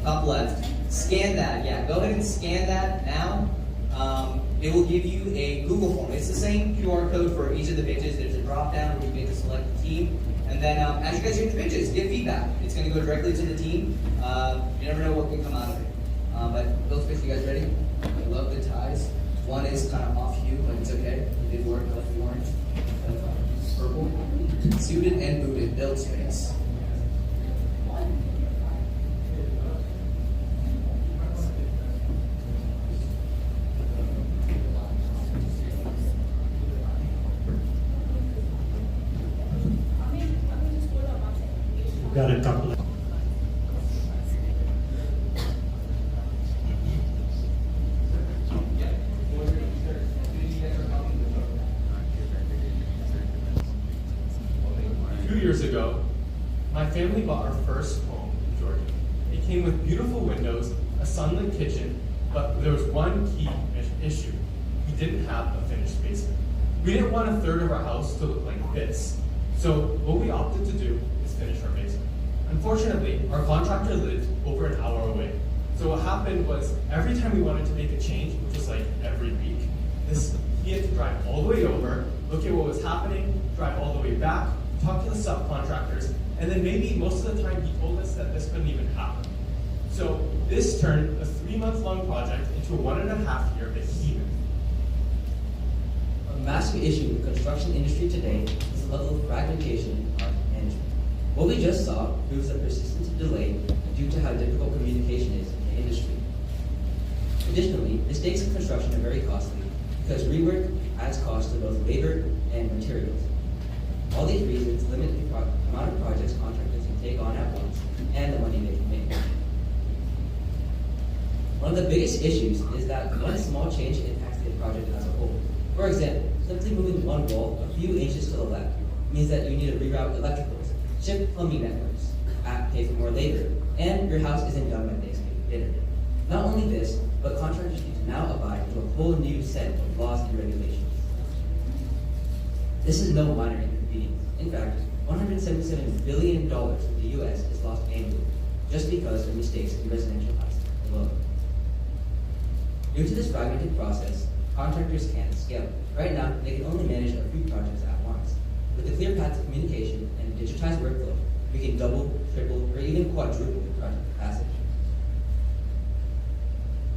top left. Scan that, yeah, go ahead and scan that now. It will give you a Google form. It's the same QR code for each of the pages. There's a drop down where you get to select the team. And then as you guys read the pages, give feedback. It's going to go directly to the team. You never know what can come out of it. But those pictures, you guys ready? I love the ties. One is kind of off hue, but it's okay. It did work. I like the orange. Purple. Suited and booted. Build space. Got it, top left. Years ago, my family bought our first home in Georgia. It came with beautiful windows, a sunlit kitchen, but there was one key issue. We didn't have a finished basement. We didn't want a third of our house to look like this. So what we opted to do is finish our basement. Unfortunately, our contractor lived over an hour away. So what happened was every time we wanted to make a change, which was like every week, he had to drive all the way over, look at what was happening, drive all the way back, talk to the subcontractors, and then maybe most of the time he told us that this couldn't even happen. So this turned a 3-month-long project into a 1.5-year behemoth. A massive issue in the construction industry today is the level of fragmentation in project management. What we just saw proves the persistence of delay due to how difficult communication is in the industry. Additionally, mistakes in construction are very costly because rework adds cost to both labor and materials. All these reasons limit the amount of projects contractors can take on at once and the money they can make. One of the biggest issues is that one small change impacts the project as a whole. For example, simply moving one wall a few inches to the left means that you need to reroute electricals, shift plumbing networks, pay for more labor, and your house isn't done by Thanksgiving dinner. Not only this, but contractors need to now abide to a whole new set of laws and regulations. This is no minor inconvenience. In fact, $177 billion in the U.S. is lost annually just because of mistakes in residential housing alone. Due to this fragmented process, contractors can't scale. Right now, they can only manage a few projects at once. With a clear path to communication and a digitized workflow, we can double, triple, or even quadruple the project capacity.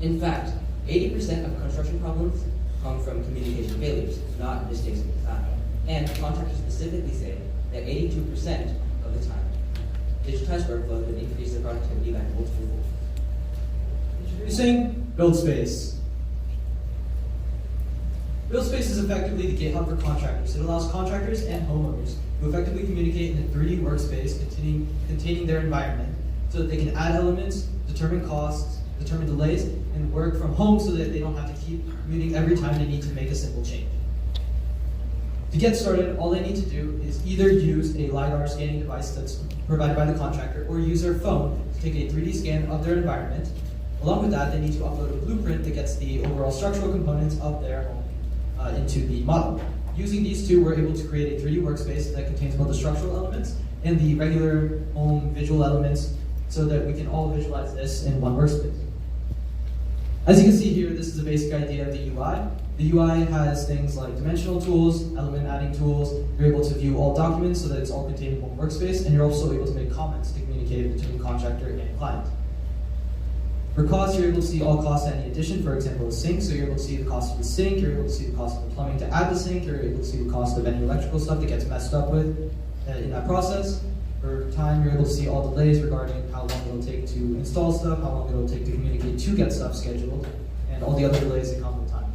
In fact, 80% of construction problems come from communication failures, not mistakes in design. And contractors specifically say that 82% of the time, digitized workflow would increase their productivity by multiple folds. Introducing BuildSpace. BuildSpace is effectively the GitHub for contractors. It allows contractors and homeowners to effectively communicate in a 3D workspace containing their environment so that they can add elements, determine costs, determine delays, and work from home so that they don't have to keep commuting every time they need to make a simple change. To get started, all they need to do is either use a LiDAR scanning device that's provided by the contractor or use their phone to take a 3D scan of their environment. Along with that, they need to upload a blueprint that gets the overall structural components of their home into the model. Using these two, we're able to create a 3D workspace that contains both the structural elements and the regular home visual elements so that we can all visualize this in one workspace. As you can see here, this is a basic idea of the UI. The UI has things like dimensional tools, element adding tools. You're able to view all documents so that it's all contained in one workspace, and you're also able to make comments to communicate between contractor and client. For costs, you're able to see all costs at any addition, for example, a sink, so you're able to see the cost of the sink, you're able to see the cost of the plumbing to add the sink, you're able to see the cost of any electrical stuff that gets messed up with in that process. For time, you're able to see all delays regarding how long it'll take to install stuff, how long it'll take to communicate to get stuff scheduled, and all the other delays that come with time.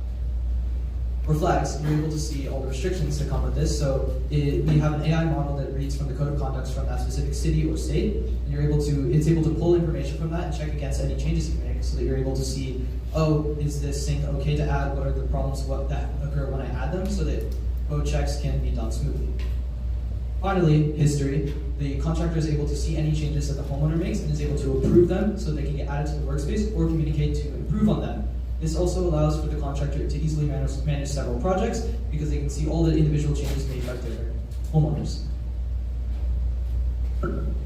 For flags, you're able to see all the restrictions that come with this. So we have an AI model that reads from the code of conduct from that specific city or state, and it's able to pull information from that and check against any changes you make, so that you're able to see, oh, is this sink okay to add? What are the problems that occur when I add them, so that code checks can be done smoothly. Finally, history. The contractor is able to see any changes that the homeowner makes and is able to approve them so they can get added to the workspace or communicate to improve on them. This also allows for the contractor to easily manage several projects because they can see all the individual changes made by their homeowners.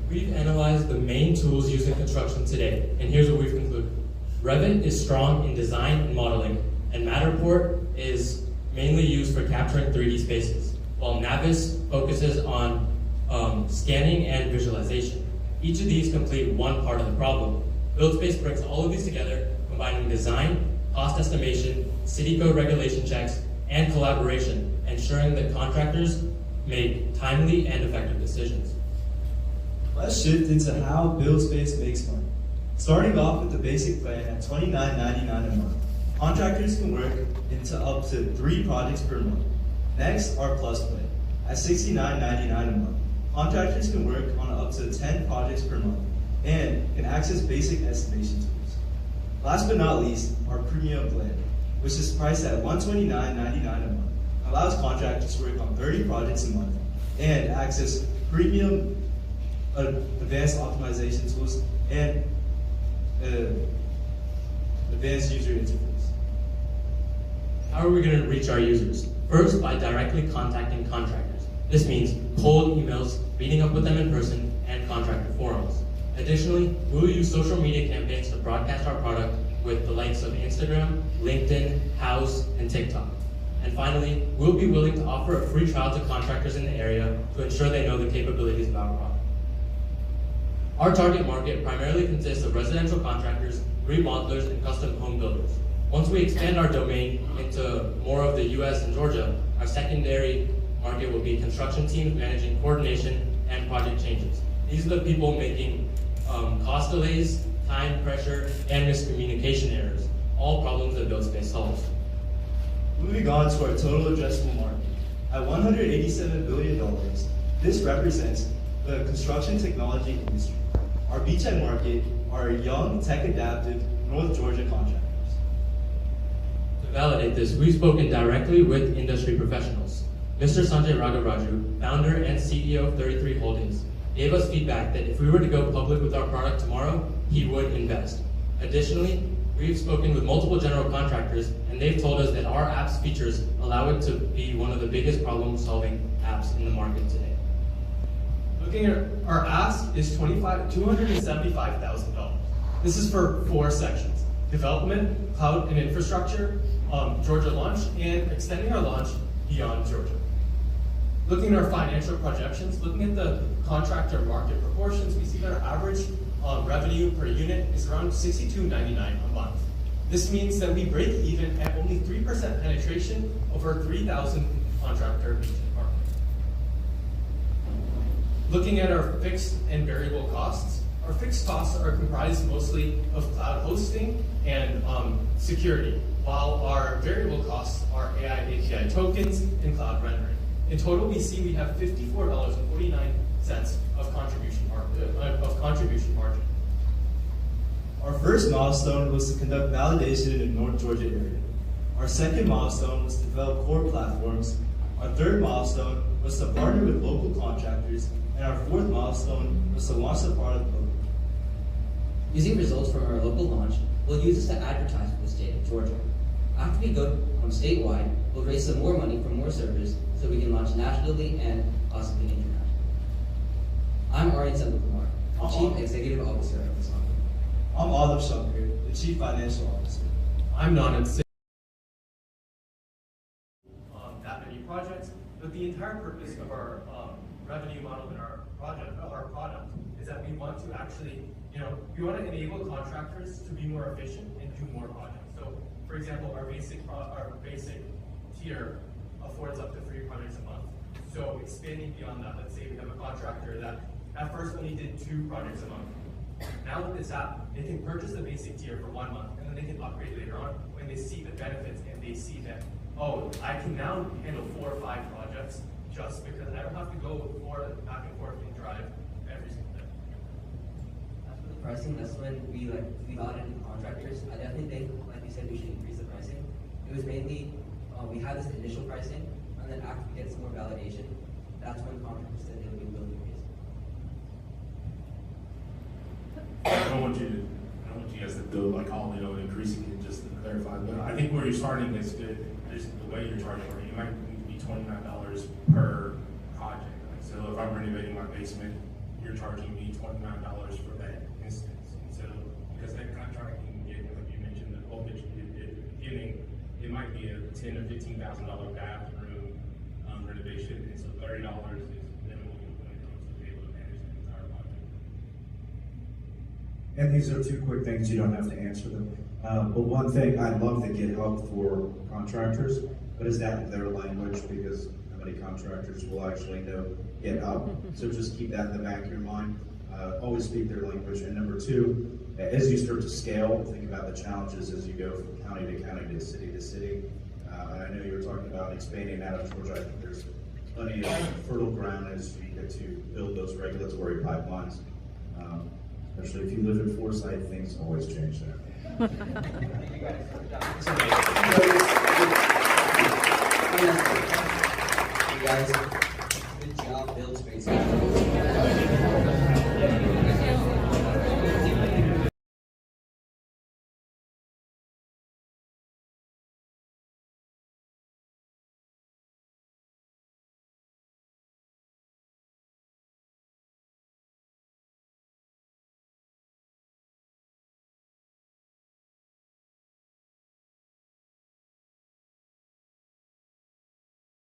We We've analyzed the main tools used in construction today, and here's what we've concluded. Revit is strong in design and modeling, and Matterport is mainly used for capturing 3D spaces, while Navis focuses on scanning and visualization. Each of these complete one part of the problem. BuildSpace brings all of these together, combining design, cost estimation, city code regulation checks, and collaboration, ensuring that contractors make timely and effective decisions. Let's shift into how BuildSpace makes money. Starting off with the basic plan at $29.99 a month. Contractors can work into up to 3 projects per month. Next, our Plus plan at $69.99 a month. Contractors can work on up to 10 projects per month and can access basic estimation tools. Last but not least, our Premium plan, which is priced at $129.99 a month, allows contractors to work on 30 projects a month and access premium advanced optimization tools and advanced user interface. How are we going to reach our users? First, by directly contacting contractors. This means cold emails, meeting up with them in person, and contractor forums. Additionally, we will use social media campaigns to broadcast our product with the likes of Instagram, LinkedIn, House, and TikTok. And finally, we'll be willing to offer a free trial to contractors in the area to ensure they know the capabilities of our product. Our target market primarily consists of residential contractors, remodelers, and custom home builders. Once we expand our domain into more of the US and Georgia, our secondary market will be construction teams managing coordination and project changes. These are the people making cost delays, time pressure, and miscommunication errors, all problems that BuildSpace solves. Moving on to our total addressable market. At $187 billion, this represents the construction technology industry. Our beachhead market are young, tech-adaptive North Georgia contractors. To validate this, we've spoken directly with industry professionals. Mr. Sanjay Raghavraju, founder and CEO of 33 Holdings, gave us feedback that if we were to go public with our product tomorrow, he would invest. Additionally, we've spoken with multiple general contractors, and they've told us that our app's features allow it to be one of the biggest problem-solving apps in the market today. Looking at our ask is $275,000. This is for 4 sections: development, cloud and infrastructure, Georgia launch, and extending our launch beyond Georgia. Looking at our financial projections, looking at the contractor market proportions, we see that our average revenue per unit is around $62.99 a month. This means that we break even at only 3% penetration over 3,000 contractor market. Looking at our fixed and variable costs, our fixed costs are comprised mostly of cloud hosting and security, while our variable costs are AI API tokens and cloud rendering. In total, we see we have $54.49 of contribution margin. Our first milestone was to conduct validation in the North Georgia area. Our second milestone was to develop core platforms. Our third milestone was to partner with local contractors, and our fourth milestone was to launch the product locally. Using results from our local launch, we'll use this to advertise for the state of Georgia. After we go statewide, we'll raise some more money from more servers so we can launch nationally and possibly internationally. I'm Aryan Senthilkumar, the Chief Executive Officer of this company. I'm Olive Shankar, the Chief Financial Officer. I'm Nandan Singh. That many projects, but the entire purpose of our revenue model in our product is that we want to actually, we want to enable contractors to be more efficient and do more projects. So, for example, our basic tier affords up to 3 projects a month. So expanding beyond that, let's say we have a contractor that at first only did 2 projects a month. Now with this app, they can purchase the basic tier for 1 month, and then they can upgrade later on when they see the benefits and they see that, oh, I can now handle 4 or 5 projects just because I don't have to go back and forth and drive every single day. As for the pricing, that's when we validated the contractors. I definitely think, like you said, we should increase the pricing. It was mainly, we had this initial pricing, and then after we get some more validation, that's when contractors said they would be willing to raise it. I don't want you guys to do like all increasing it just to clarify. But I think where you're starting is good. Just the way you're charging for it, it might need to be $29 per project. Like, so if I'm renovating my basement, you're charging me $29 for that instance. And so, because that contract can get, like you mentioned, the quote that you did at the beginning, it might be a $10,000 or $15,000 bathroom renovation, and so $30 is minimal when it comes to be able to manage the entire project. And these are two quick things, you don't have to answer them. But one thing, I'd love to get help for contractors, but is that their language? Because how many contractors will actually know get help? So just keep that in the back of your mind. Always speak their language. And number two, as you start to scale, think about the challenges as you go from county to county to city to city. And I know you were talking about expanding out of Georgia. I think there's plenty of fertile ground as you get to build those regulatory pipelines. Especially if you live in Forsyth, things always change there. You guys, good job, build space.